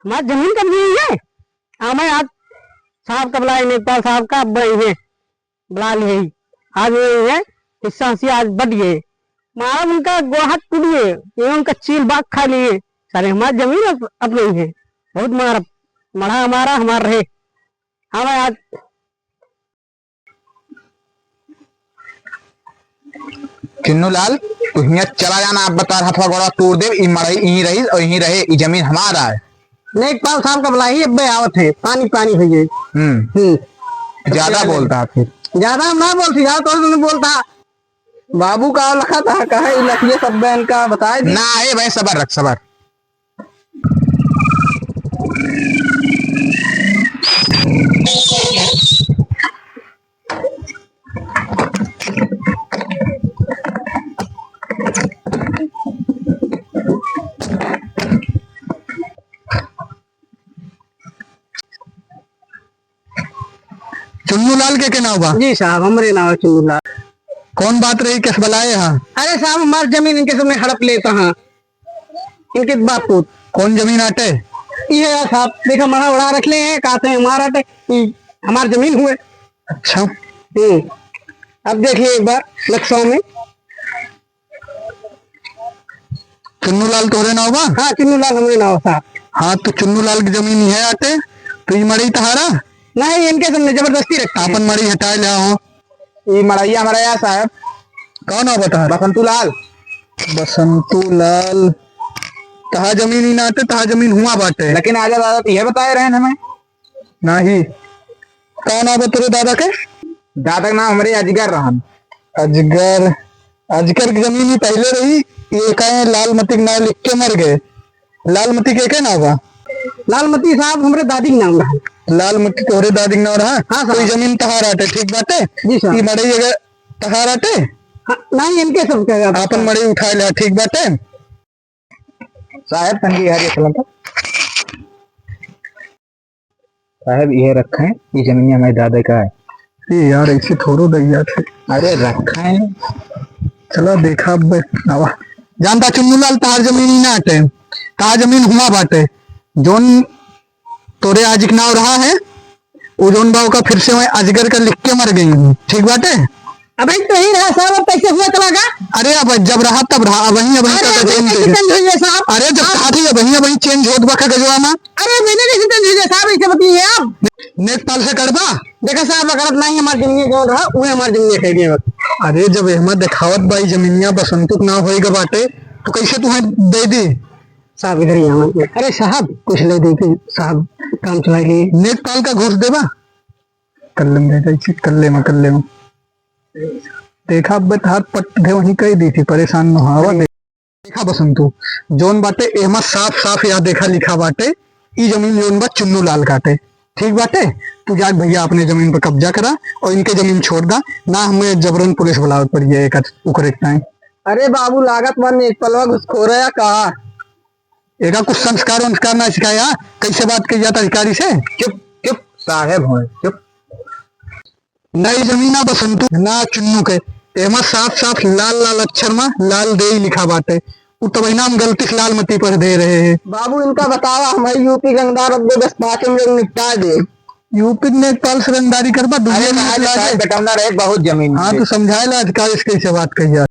हमारी जमीन कब्जे हुई है। हमें आज साहब का बुलाए, नेपाल साहब का बड़े हैं बुला लिए आज ये है हिस्सा से आज बढ़ गए। मारा उनका गोहात टूट गए, ये उनका चील बाग खा लिए सारे। हमारी जमीन अपनी है, बहुत मारा मरा हमारा हमारा रहे। हमें आज चिन्नू लाल तू हियां चला जाना, आप बता रहा था गोड़ा तोड़ दे, ई मड़ई यहीं रही और यहीं रहे, ई जमीन हमारा है। नेपाल साहब का बुलाई अब आवत है, पानी पानी हो गए। ज्यादा बोलता है फिर। ज्यादा हम ना बोलती, ज्यादा तो नहीं बोलता। बाबू का लखा था कहा लखिए सब बहन का बताए ना है भाई, सबर रख सबर। चुन्नू लाल के नाव बा? जी साहब हमारे नाम है चुन्नू लाल। कौन बात रही, किस बुलाए? हाँ अरे साहब हमारी जमीन इनके सामने हड़प लेता हाँ, इनके बापू। कौन जमीन आटे? ये है साहब, देखा मरा उड़ा रख ले हैं, कहते हैं हमारा हमारी जमीन हुए। अच्छा अब देखिए एक बार नक्शों में। चुन्नू लाल तोहरे नाव बा? हाँ चुन्नू लाल हमारे नाव साहब। हाँ तो चुन्नू लाल की जमीन है आटे, तो ये मड़ई तहारा नहीं, इनके सामने जबरदस्ती रखा। अपन मड़ई हटा लिया हो। ये मड़ैया हमारा यहाँ साहब। कौन हो बता? बसंतू लाल। बसंतू लाल तहा जमीन ही ना आटे, तहा जमीन हुआ बाटे। लेकिन आजा दादा तो यह बताए रहे हमें नहीं। कौन आबे तेरे दादा के? दादा का नाम हमारे अजगर रहन। अजगर? अजगर की जमीन ही पहले रही, ये कहे लालमती नाव लिख के मर गए। लालमती के नाव बा? लालमती साहब हमारे दादी के नाम रहा। लालमती तोहरे दादी के नाव रहा? हाँ तो ये जमीन तहार आटे, ठीक बाटे? जी साहब। ये मड़ई अगर तहार आटे? हाँ, नहीं इनके सब क्या अपन मड़ई उठा लिया, ठीक बाटे? साहब तंगी हरिया चलन था साहब, ये रखा है, ये जमीन हमारे दादा का है। ये यार ऐसे थोड़ो दैया थे। अरे रखा है, चलो देखा अब नवा। जानता चुन्नू लाल तहार जमीन ही ना आटे, तहार जमीन हुआ बाटे। जोन तोरे आज के नाव रहा है वो जोन बाव का फिर से मैं अजगर का लिख के मर गई हूँ, ठीक बाटे? अब तो ही रहा साहब, अब कैसे हुआ चला गा? अरे अब जब रहा तब रहा, अब वही साहब। अरे जब कहा थी वही वही चेंज होत बा गजवा में। अरे मैंने कैसे चेंज हुई साहब, ऐसे बताइए आप। नेकपाल से करबा? देखा साहब अगर नहीं हमारी जमीन कौन रहा वो हमारी जमीन कह दिए। अरे जब अहमद दिखावत बाई जमीनिया बसंतुक ना होएगा बाटे तो कैसे तुम्हें दे दी? साहब इधर ही आना। अरे साहब कुछ ले देखिए साहब, काम चला लिए। नेकपाल का घूस देबा? कल्ले में देखा अब हाथ पट दे वहीं कही दी थी, परेशान न हो। देखा बसंतु जोन बाटे अहमद साफ साफ यहाँ देखा लिखा बाटे, ई जमीन जोन बा चुन्नू लाल काटे, ठीक बाटे? तू जा भैया अपने जमीन पर कब्जा करा और इनके जमीन छोड़ दा ना, हमें जबरन पुलिस बुलावत पड़ी है एक टाइम। अरे बाबू लागत मन एक पलवा घुसखोर है कहा एका कुछ संस्कार वंस्कार ना सिखाया, कैसे बात की जाता अधिकारी से? चुप चुप साहेब हो चुप। नई जमीन बसंतु ना चुन्नू के, एमा साफ साफ लाल लाल अक्षर में लाल दे लिखा बाटे, तो वही नाम गलती से लालमती पर दे रहे हैं। बाबू इनका बतावा, हमारी यूपी रंगदार अब 10-5 में निपटा दे। यूपी नेपाल से रंगदारी करवा बहुत जमीन। हाँ तो समझाए ला अधिकारी से कैसे बात कही जाए।